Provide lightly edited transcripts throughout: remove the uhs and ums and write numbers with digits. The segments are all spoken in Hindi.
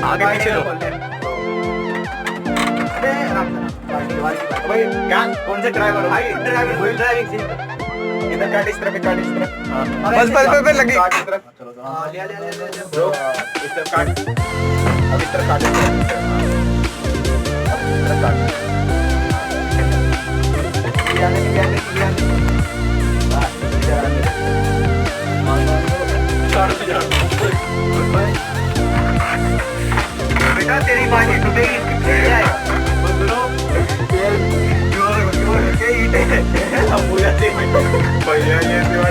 आगे पीछे लो। भाई क्या कौन से ड्राइवर हो भाई? ड्राइविंग सीट इधर काट, इस तरफ काट, इस तरफ। बस लगी। काट इस तरफ। चलो ले ब्रो, इस तरफ काट, अब इस तरफ काट, इस तरफ काट। बेटा तेरी बात ही टूटेगी,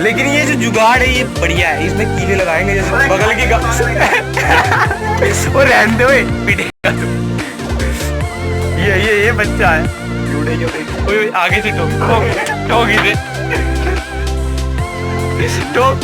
लेकिन ये जो जुगाड़ है ये बढ़िया है, इसमें कीले लगाएंगे जैसे बगल की वो रहने दो पीटेगा तू। ये बच्चा है, आगे से ठोक इसे ठोक।